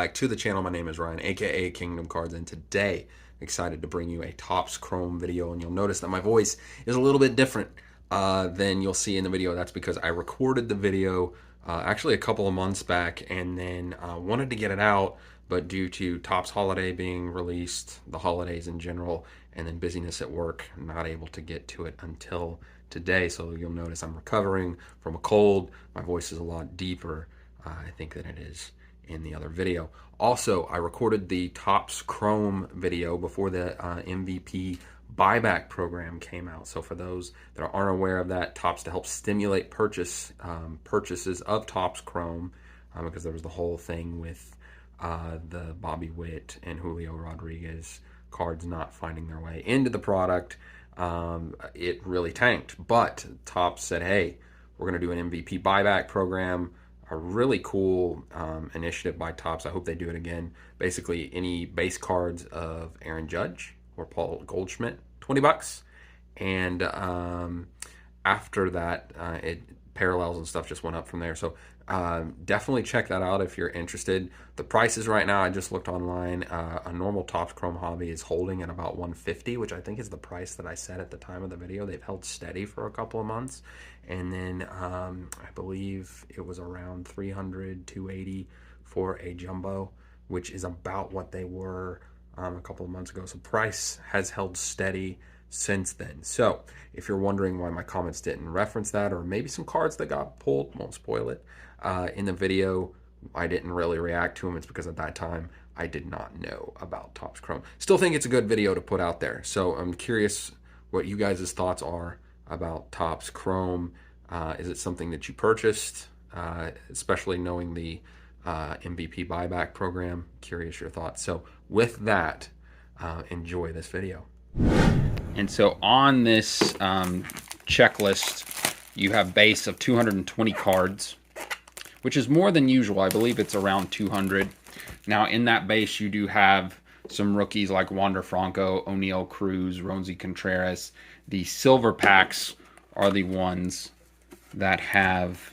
back to the channel. My name is Ryan, aka Kingdom Cards, and today excited to bring you a Topps Chrome video. And you'll notice that my voice is a little bit different than you'll see in the video. That's because I recorded the video actually a couple of months back, and then wanted to get it out, but due to Topps Holiday being released, the holidays in general, and then busyness at work, I'm not able to get to it until today. So you'll notice I'm recovering from a cold. My voice is a lot deeper, I think, than it is in the other video. Also, I recorded the Topps Chrome video before the MVP buyback program came out. So for those that aren't aware of that, Topps, to help stimulate purchases of Topps Chrome, because there was the whole thing with the Bobby Witt and Julio Rodriguez cards not finding their way into the product. It really tanked. But Topps said, hey, we're going to do an MVP buyback program. A really cool initiative by Topps. I hope they do it again. Basically, any base cards of Aaron Judge or Paul Goldschmidt, $20. And after that, it parallels and stuff just went up from there. So definitely check that out if you're interested. The prices right now, I just looked online. A normal Topps Chrome hobby is holding at about $150, which I think is the price that I said at the time of the video. They've held steady for a couple of months. And then I believe it was around $300, $280 for a jumbo, which is about what they were a couple of months ago. So price has held steady since then. So if you're wondering why my comments didn't reference that, or maybe some cards that got pulled, won't spoil it, in the video, I didn't really react to them. It's because at that time I did not know about Topps Chrome. Still think it's a good video to put out there. So I'm curious what you guys' thoughts are about Topps Chrome. Is it something that you purchased, especially knowing the MVP buyback program? Curious your thoughts. So with that, enjoy this video. And so on this checklist, you have base of 220 cards, which is more than usual. I believe it's around 200. Now in that base, you do have some rookies like Wander Franco, O'Neal Cruz, Roansy Contreras. The silver packs are the ones that have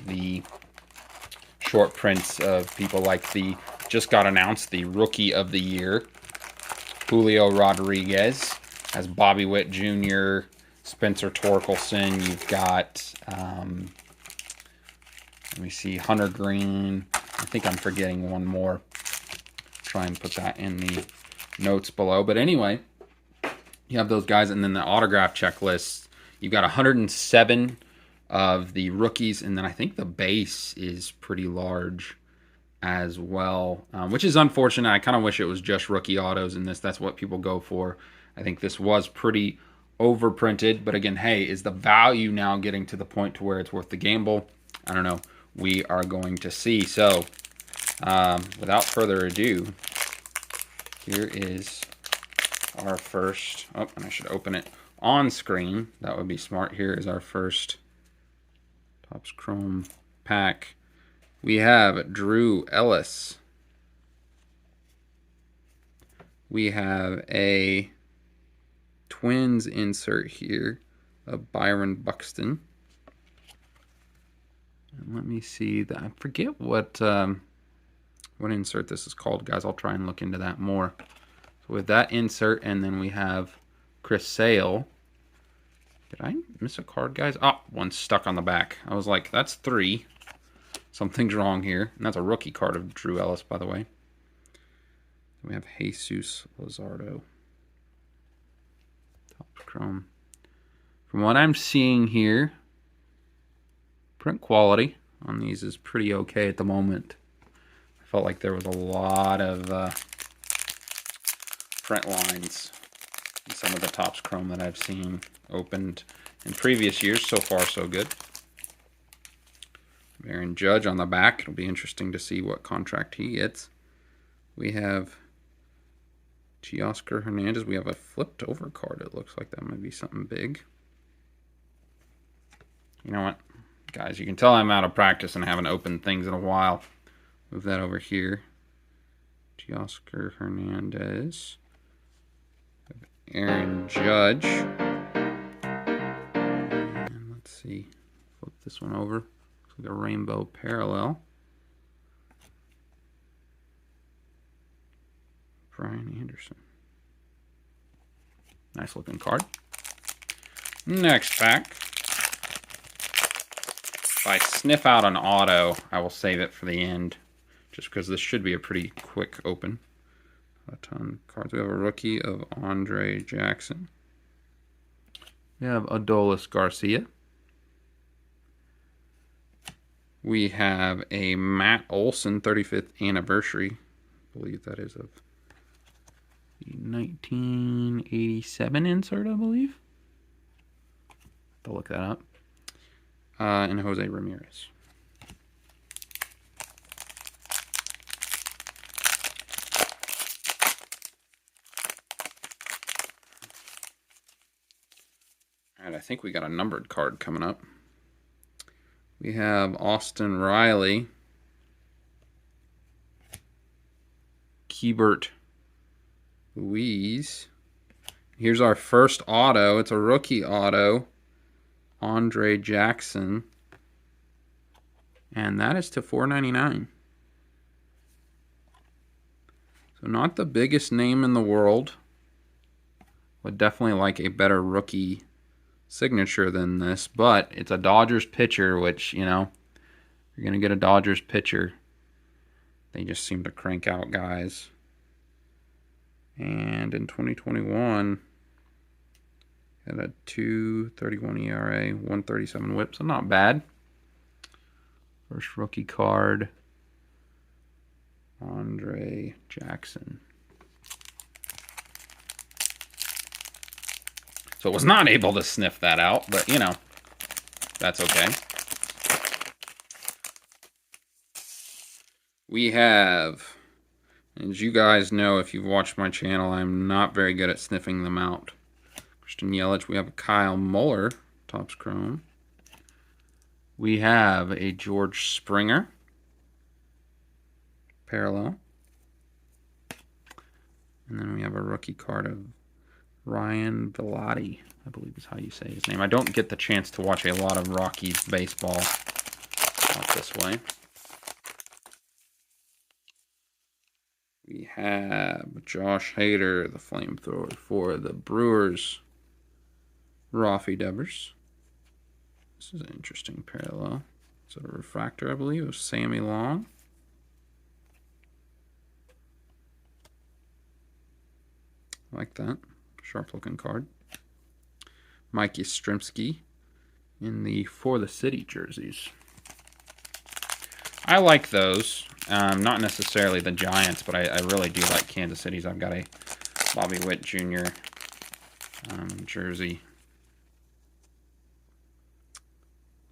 the short prints of people like the, just got announced, the Rookie of the Year, Julio Rodriguez, has Bobby Witt Jr., Spencer Torkelson. You've got, let me see, Hunter Green. I think I'm forgetting one more. Try and put that in the notes below. But anyway, you have those guys, and then the autograph checklist. You've got 107 of the rookies, and then I think the base is pretty large as well, which is unfortunate. I kind of wish it was just rookie autos in this. That's what people go for. I think this was pretty overprinted, but again, hey, is the value now getting to the point to where it's worth the gamble? I don't know. We are going to see. So without further ado, here is our first, oh, and I should open it on screen. That would be smart. Here is our first Topps Chrome pack. We have Drew Ellis. We have a Twins insert here of Byron Buxton. And let me see that. I forget what insert this is called, guys. I'll try and look into that more. So with that insert, and then we have Chris Sale. Did I miss a card, guys? Oh, one's stuck on the back. I was like, that's 3. Something's wrong here. And that's a rookie card of Drew Ellis, by the way. We have Jesus Luzardo. Topps Chrome. From what I'm seeing here, print quality on these is pretty okay at the moment. I felt like there was a lot of print lines in some of the Topps Chrome that I've seen opened in previous years. So far, so good. Aaron Judge on the back. It'll be interesting to see what contract he gets. We have Teoscar Hernandez. We have a flipped over card. It looks like that might be something big. You know what, guys? You can tell I'm out of practice and haven't opened things in a while. Move that over here. Teoscar Hernandez. Aaron Judge. And let's see. Flip this one over. Looks like a rainbow parallel. Brian Anderson. Nice looking card. Next pack. If I sniff out an auto, I will save it for the end, just because this should be a pretty quick open. A ton of cards. We have a rookie of Andre Jackson. We have Adolis Garcia. We have a Matt Olson 35th anniversary. I believe that is of the 1987 insert, I believe. Have to look that up. And Jose Ramirez. All right, I think we got a numbered card coming up. We have Austin Riley, Keibert Louise. Here's our first auto. It's a rookie auto, Andre Jackson. And that is to $4.99. So not the biggest name in the world. Would definitely like a better rookie signature than this, but it's a Dodgers pitcher, which, you know, you're going to get a Dodgers pitcher. They just seem to crank out guys. And in 2021, had a 2.31 ERA, 1.37 WHIP, so not bad. First rookie card, Andre Jackson. So was not able to sniff that out, but, you know, that's okay. We have, as you guys know, if you've watched my channel, I'm not very good at sniffing them out. Christian Yelich. We have a Kyle Muller, Topps Chrome. We have a George Springer, parallel. And then we have a rookie card of Ryan Velotti, I believe is how you say his name. I don't get the chance to watch a lot of Rockies baseball out this way. We have Josh Hader, the flamethrower for the Brewers, Rafi Devers. This is an interesting parallel. It's a refractor, I believe, of Sammy Long. I like that. Sharp looking card. Mike Yastrzemski in the For the City jerseys. I like those. Not necessarily the Giants, but I really do like Kansas City's. I've got a Bobby Witt Jr. Jersey.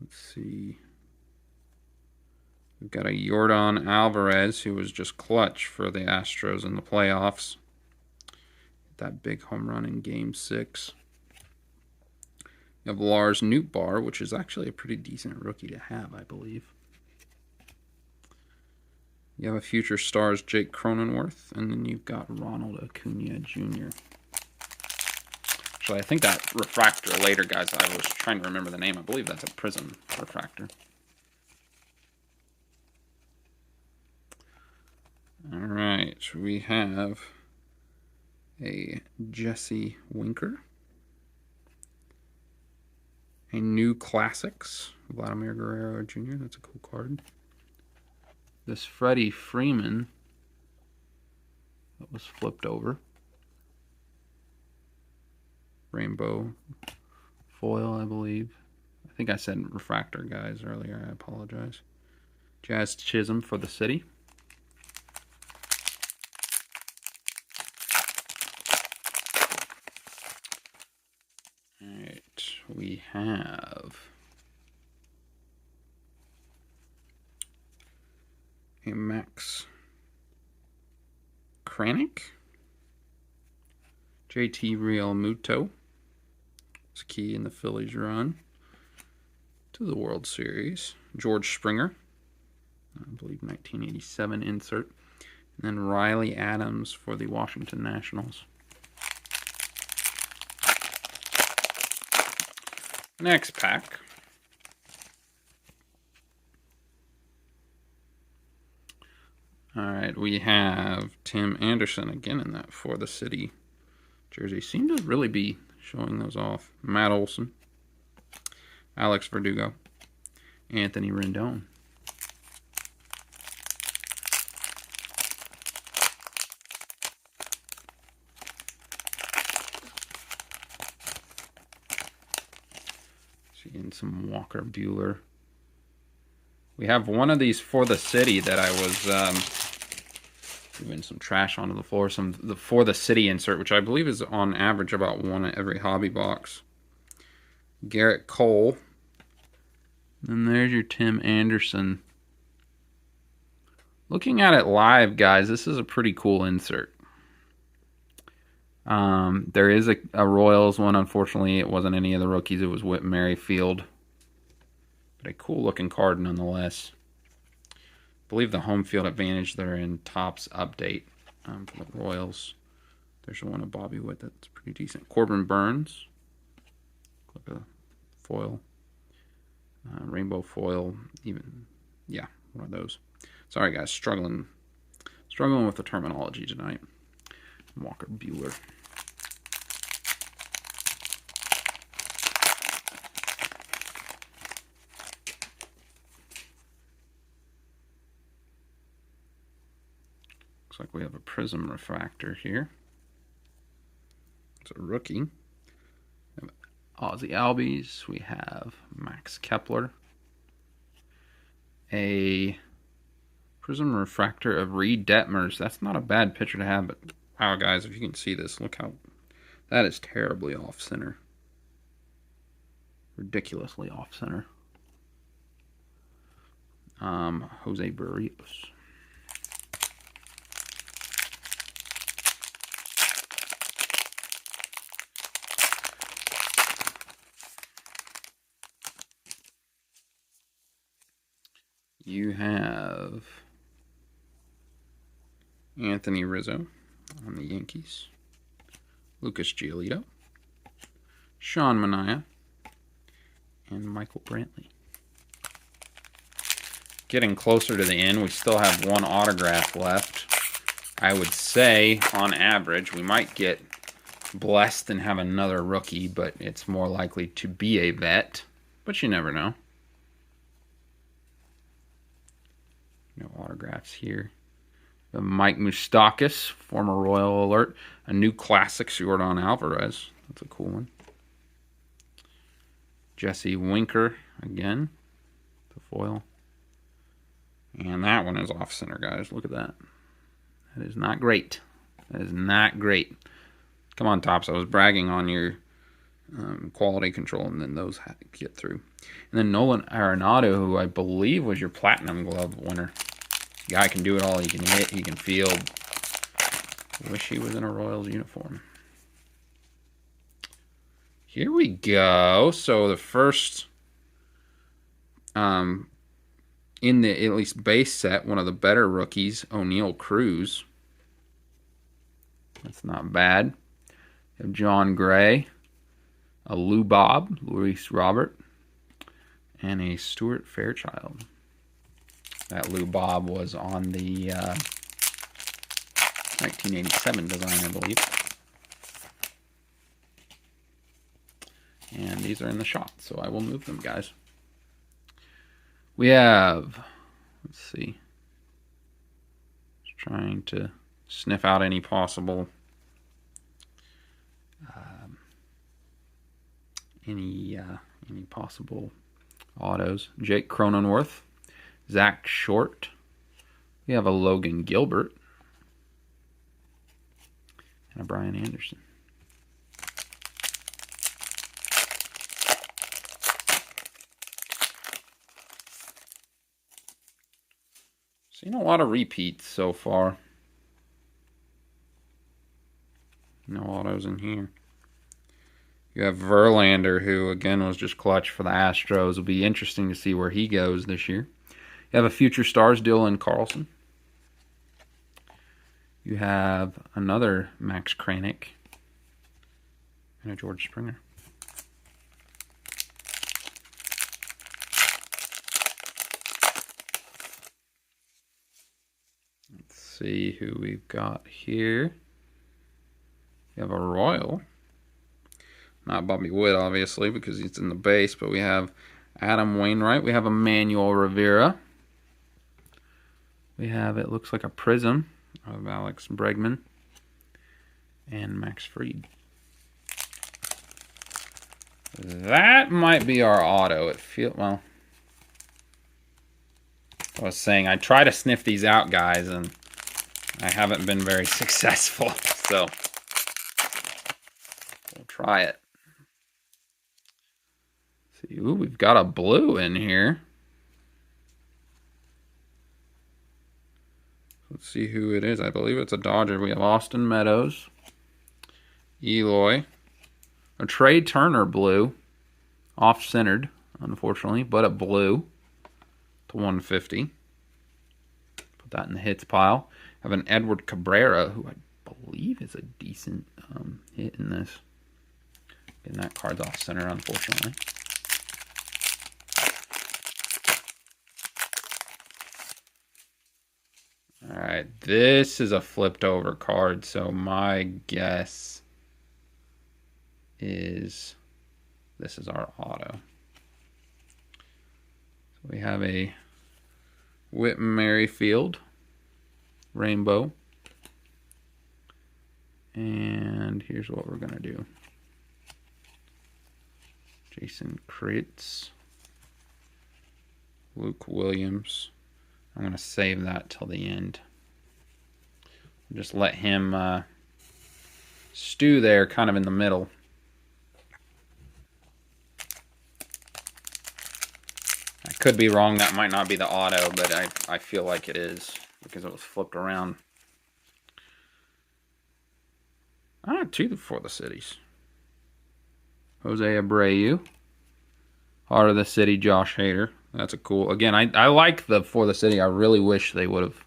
Let's see. We've got a Yordan Alvarez, who was just clutch for the Astros in the playoffs. That big home run in Game 6. You have Lars Nootbaar, which is actually a pretty decent rookie to have, I believe. You have a Future Stars Jake Cronenworth, and then you've got Ronald Acuna Jr. Actually, I think that refractor later, guys, I was trying to remember the name. I believe that's a Prism refractor. All right, we have a Jesse Winker. A New Classics, Vladimir Guerrero Jr. That's a cool card. This Freddie Freeman that was flipped over. Rainbow foil, I believe. I think I said refractor, guys, earlier. I apologize. Jazz Chisholm for the City. All right, we have a Max Kranick, JT Real Muto. It's key in the Phillies run to the World Series. George Springer, I believe 1987 insert. And then Riley Adams for the Washington Nationals. Next pack. All right, we have Tim Anderson again in that For the City jersey. Seem to really be showing those off. Matt Olson, Alex Verdugo, Anthony Rendon. Seeing some Walker Buehler. We have one of these For the City that I was moving some trash onto the floor. The For the City insert, which I believe is on average about one at every hobby box. Garrett Cole. And there's your Tim Anderson. Looking at it live, guys, this is a pretty cool insert. There is a Royals one. Unfortunately, it wasn't any of the rookies. It was Witt Merrifield. But a cool looking card nonetheless. I believe the home field advantage they're in Topps update for the Royals. There's one of Bobby Witt that's pretty decent. Corbin Burns. Click a foil. Rainbow foil. Even, yeah, one of those. Sorry, guys. Struggling with the terminology tonight. Walker Buehler. Looks like we have a prism refractor here. It's a rookie. We have Ozzie Albies. We have Max Kepler. A prism refractor of Reed Detmers. That's not a bad picture to have, but wow, guys, if you can see this, look how that is terribly off center. Ridiculously off center. Jose Barrios. You have Anthony Rizzo on the Yankees, Lucas Giolito, Sean Manaea, and Michael Brantley. Getting closer to the end, we still have one autograph left. I would say, on average, we might get blessed and have another rookie, but it's more likely to be a vet. But you never know. No autographs here. The Mike Moustakas, former Royal alert. A new classic Jordan Alvarez. That's a cool one. Jesse Winker again. The foil. And that one is off center, guys. Look at that. That is not great. That is not great. Come on, Topps. I was bragging on your quality control, and then those had to get through. And then Nolan Arenado, who I believe was your Platinum Glove winner. Guy can do it all. He can hit. He can field. Wish he was in a Royals uniform. Here we go. So the first, in the at least base set, one of the better rookies, O'Neal Cruz. That's not bad. You have John Gray, a Lou Bob, Luis Robert, and a Stuart Fairchild. That Lou Bob was on the 1987 design, I believe. And these are in the shot, so I will move them, guys. We have, let's see, just trying to sniff out any possible any possible autos. Jake Cronenworth, Zach Short. We have a Logan Gilbert and a Brian Anderson. Seen a lot of repeats so far. No autos in here. You have Verlander, who again was just clutch for the Astros. It'll be interesting to see where he goes this year. You have a Future Stars Dylan Carlson. You have another Max Kranick and a George Springer. see who we've got here. We have a Royal. Not Bobby Witt, obviously, because he's in the base, but we have Adam Wainwright. We have Emmanuel Rivera. We have, it looks like a Prism of Alex Bregman and Max Fried. That might be our auto. Well, I was saying I try to sniff these out, guys, and I haven't been very successful. So we'll try it. See, ooh, we've got a blue in here. Let's see who it is. I believe it's a Dodger. We have Austin Meadows, Eloy, a Trey Turner blue, off-centered, unfortunately, but a blue to 150. Put that in the hits pile. Have an Edward Cabrera, who I believe is a decent hit in this. And that card's off-center, unfortunately. All right, this is a flipped over card, so my guess is this is our auto. So we have a Witt Merrifield rainbow. And here's what we're going to do. Jason Kritz, Luke Williams. I'm going to save that till the end. Just let him stew there kind of in the middle. I could be wrong. That might not be the auto, but I feel like it is because it was flipped around. Two for the cities. Jose Abreu. Heart of the City, Josh Hader. That's a cool. Again, I like the For the City. I really wish they would have,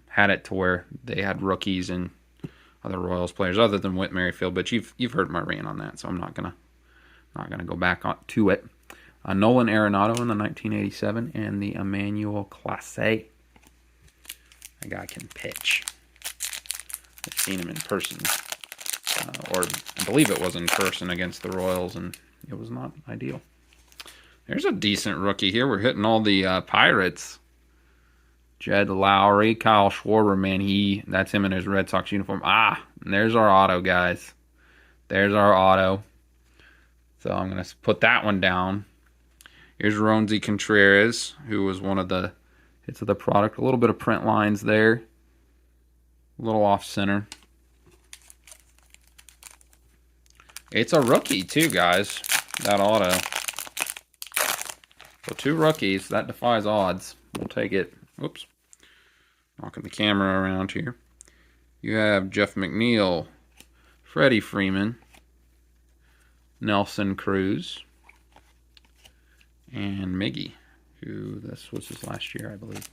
had it to where they had rookies and other Royals players other than Witt Merrifield. But you've heard my rant on that, so I'm not gonna go back to it. Nolan Arenado in the 1987 and the Emmanuel Clase. That guy can pitch. I've seen him in person. Or I believe it was in person against the Royals, and it was not ideal. There's a decent rookie here. We're hitting all the Pirates. Jed Lowry, Kyle Schwarber, man, that's him in his Red Sox uniform. And there's our auto, guys. There's our auto. So I'm going to put that one down. Here's Roansy Contreras, who was one of the hits of the product. A little bit of print lines there. A little off-center. It's a rookie, too, guys, that auto. So 2 rookies. That defies odds. We'll take it. Oops. Knocking the camera around here. You have Jeff McNeil, Freddie Freeman, Nelson Cruz, and Miggy, who this was his last year, I believe.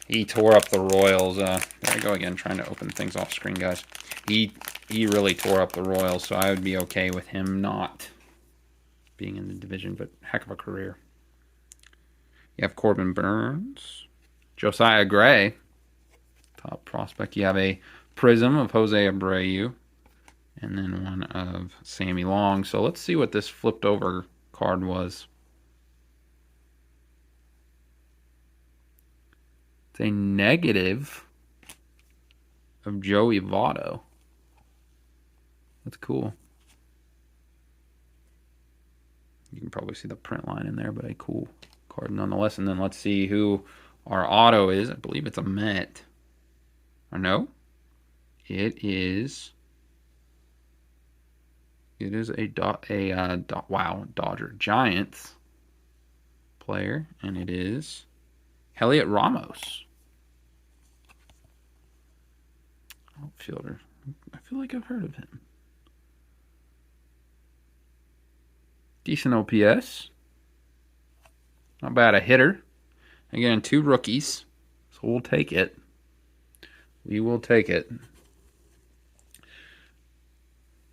He tore up the Royals. There I go again, trying to open things off screen, guys. He really tore up the Royals, so I would be okay with him not being in the division, but heck of a career. You have Corbin Burns, Josiah Gray, top prospect. You have a Prism of Jose Abreu, and then one of Sammy Long. So let's see what this flipped over card was. It's a negative of Joey Votto. That's cool. You can probably see the print line in there, but a cool card nonetheless. And then let's see who our auto is. I believe it's a Met. Or no? It is a Dodger Giants player, and it is Heliot Ramos. Outfielder. I feel like I've heard of him. Decent OPS. Not bad a hitter. Again, 2 rookies. So we'll take it. We will take it.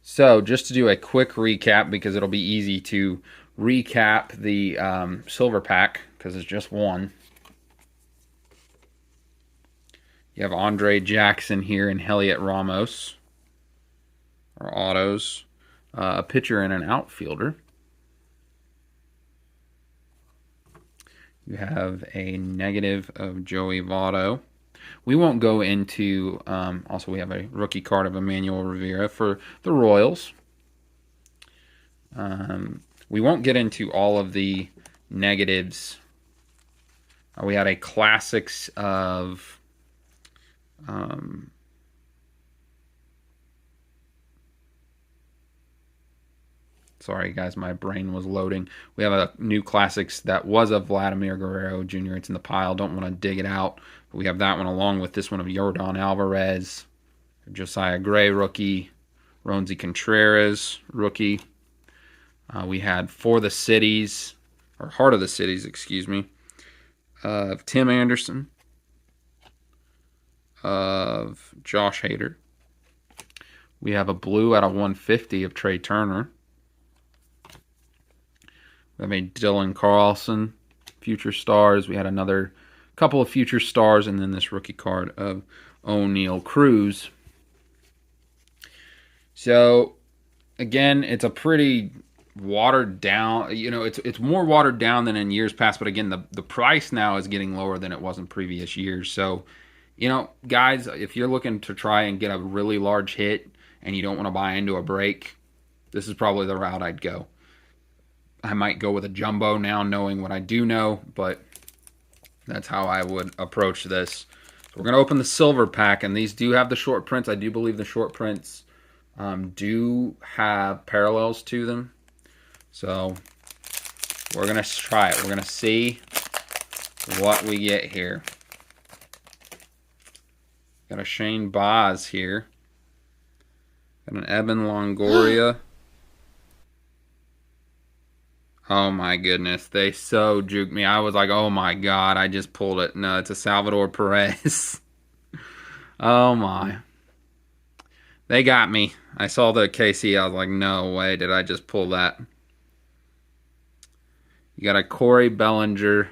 So just to do a quick recap, because it'll be easy to recap the silver pack because it's just one. You have Andre Jackson here and Heliot Ramos, or autos, a pitcher and an outfielder. You have a negative of Joey Votto. We won't go into, also we have a rookie card of Emmanuel Rivera for the Royals. We won't get into all of the negatives. We had a classics of sorry guys, my brain was loading. We have a new classics that was of Vladimir Guerrero Jr. It's in the pile. Don't want to dig it out. But we have that one along with this one of Yordan Alvarez, Josiah Gray rookie, Ronzi Contreras rookie. We had For the Cities, or Heart of the Cities, excuse me, of Tim Anderson, of Josh Hader. We have a blue out of 150 of Trey Turner. We have a Dylan Carlson, Future Stars. We had another couple of Future Stars, and then this rookie card of O'Neal Cruz. So, again, it's a pretty watered down, it's more watered down than in years past, but again, the price now is getting lower than it was in previous years. So, guys, if you're looking to try and get a really large hit and you don't want to buy into a break, this is probably the route I'd go. I might go with a jumbo now, knowing what I do know, but that's how I would approach this. So we're going to open the silver pack, and these do have the short prints. I do believe the short prints do have parallels to them. So we're going to try it. We're going to see what we get here. Got a Shane Baz here. Got an Evan Longoria. Oh my goodness, they so juked me. I was like, oh my god, I just pulled it. No, it's a Salvador Perez. Oh my. They got me. I saw the KC, I was like, no way did I just pull that. You got a Corey Bellinger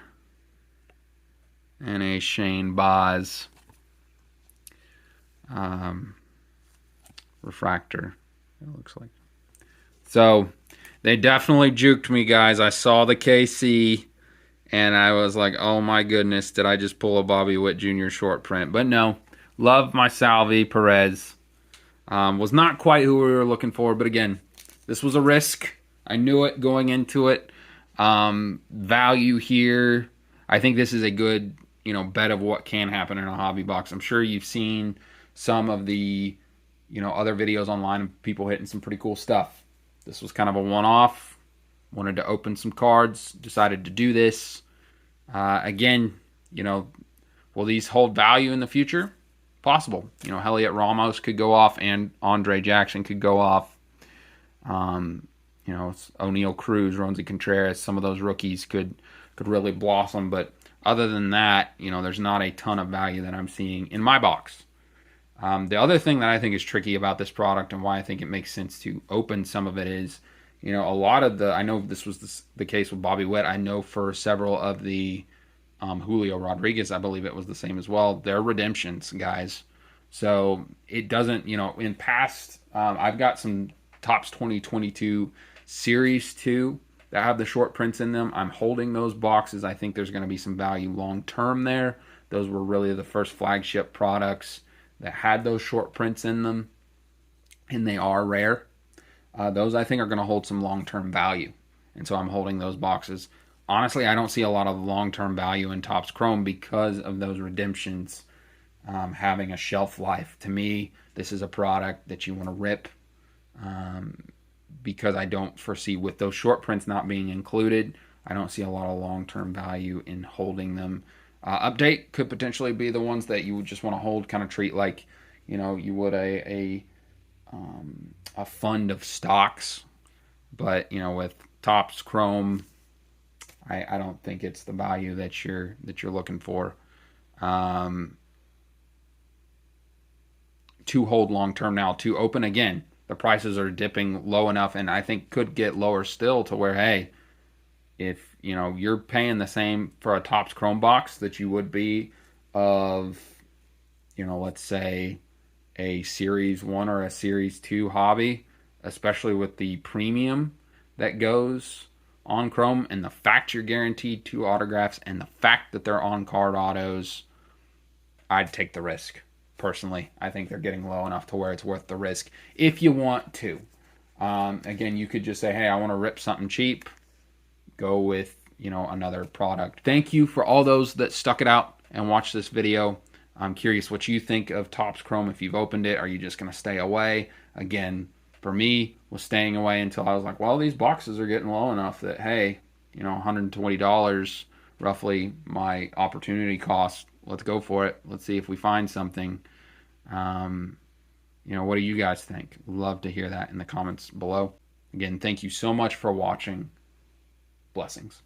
and a Shane Baz. Refractor, it looks like. So, they definitely juked me, guys. I saw the KC, and I was like, oh my goodness, did I just pull a Bobby Witt Jr. short print? But no, love my Salvi Perez. Was not quite who we were looking for, but again, this was a risk. I knew it going into it. Value here. I think this is a good, bet of what can happen in a hobby box. I'm sure you've seen some of the, other videos online of people hitting some pretty cool stuff. This was kind of a one-off. Wanted to open some cards. Decided to do this. Again, will these hold value in the future? Possible. Heliot Ramos could go off and Andre Jackson could go off. O'Neal Cruz, Ronzi Contreras, some of those rookies could really blossom. But other than that, there's not a ton of value that I'm seeing in my box. The other thing that I think is tricky about this product and why I think it makes sense to open some of it is, a lot of I know this was the case with Bobby Witt. I know for several of the Julio Rodriguez, I believe it was the same as well. They're redemptions, guys. So it doesn't, in past, I've got some Topps 2022 Series 2 that have the short prints in them. I'm holding those boxes. I think there's going to be some value long term there. Those were really the first flagship products that had those short prints in them, and they are rare. Those I think are going to hold some long-term value, and so I'm holding those boxes. Honestly, I don't see a lot of long-term value in Topps Chrome because of those redemptions having a shelf life. To me, this is a product that you want to rip because I don't foresee, with those short prints not being included, I don't see a lot of long-term value in holding them. Update could potentially be the ones that you would just want to hold, kind of treat like, you would a fund of stocks. But, with Topps Chrome, I don't think it's the value that you're looking for. To hold long term now, to open again, the prices are dipping low enough, and I think could get lower still to where, hey, if you know you're paying the same for a Topps Chrome box that you would be of, you know, let's say a Series 1 or a Series 2 hobby, especially with the premium that goes on Chrome and the fact you're guaranteed 2 autographs and the fact that they're on card autos, I'd take the risk. Personally, I think they're getting low enough to where it's worth the risk if you want to. Again, you could just say, hey, I want to rip something cheap. Go with, you know, another product. Thank you for all those that stuck it out and watched this video. I'm curious what you think of Topps Chrome. If you've opened it, are you just going to stay away? Again, for me, was staying away until I was like, well, these boxes are getting low enough that, hey, you know, $120 roughly my opportunity cost. Let's go for it. Let's see if we find something. You know, what do you guys think? Love to hear that in the comments below. Again, thank you so much for watching. Blessings.